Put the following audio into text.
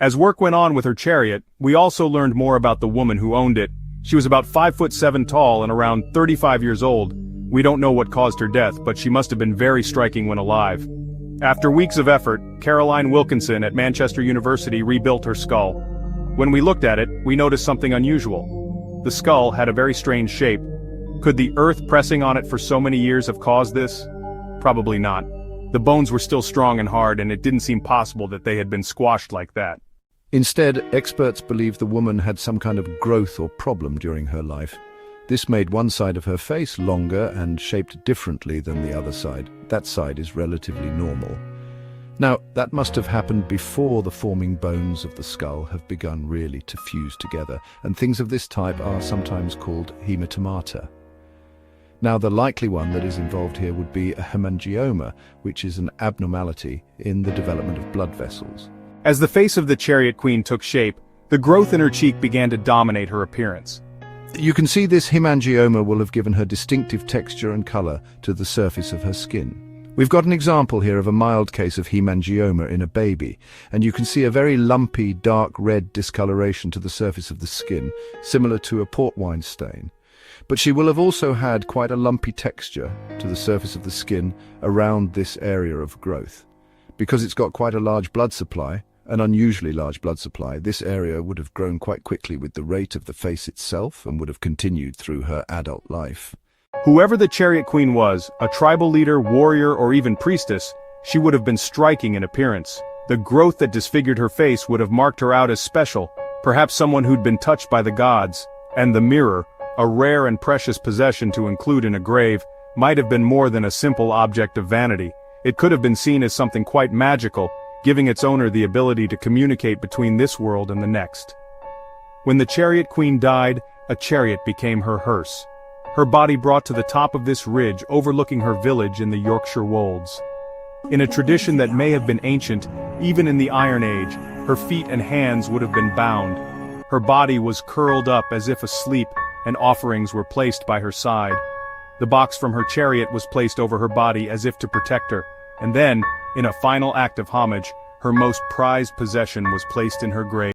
As work went on with her chariot, we also learned more about the woman who owned it. She was about 5'7" tall and around 35 years old. We don't know what caused her death, but she must have been very striking when alive. After weeks of effort, Caroline Wilkinson at Manchester University rebuilt her skull. When we looked at it, we noticed something unusual. The skull had a very strange shape. Could the earth pressing on it for so many years have caused this? Probably not. The bones were still strong and hard, and it didn't seem possible that they had been squashed like that. Instead, experts believe the woman had some kind of growth or problem during her life. This made one side of her face longer and shaped differently than the other side. That side is relatively normal. Now, that must have happened before the forming bones of the skull have begun really to fuse together, and things of this type are sometimes called haemangioma. Now, the likely one that is involved here would be a haemangioma, which is an abnormality in the development of blood vessels. As the face of the Chariot Queen took shape, the growth in her cheek began to dominate her appearance. You can see this haemangioma will have given her distinctive texture and color to the surface of her skin. We've got an example here of a mild case of haemangioma in a baby, and you can see a very lumpy, dark red discoloration to the surface of the skin, similar to a port wine stain. But she will have also had quite a lumpy texture to the surface of the skin around this area of growth. Because it's got quite a large blood supply, an unusually large blood supply, this area would have grown quite quickly with the rate of the face itself and would have continued through her adult life. Whoever the Chariot Queen was, a tribal leader, warrior, or even priestess, she would have been striking in appearance. The growth that disfigured her face would have marked her out as special, perhaps someone who'd been touched by the gods. And the mirror, a rare and precious possession to include in a grave, might have been more than a simple object of vanity. It could have been seen as something quite magical, giving its owner the ability to communicate between this world and the next. When the Chariot Queen died, a chariot became her hearse. Her body brought to the top of this ridge overlooking her village in the Yorkshire Wolds. In a tradition that may have been ancient, even in the Iron Age, her feet and hands would have been bound. Her body was curled up as if asleep, and offerings were placed by her side. The box from her chariot was placed over her body as if to protect her, and then, in a final act of homage, her most prized possession was placed in her grave.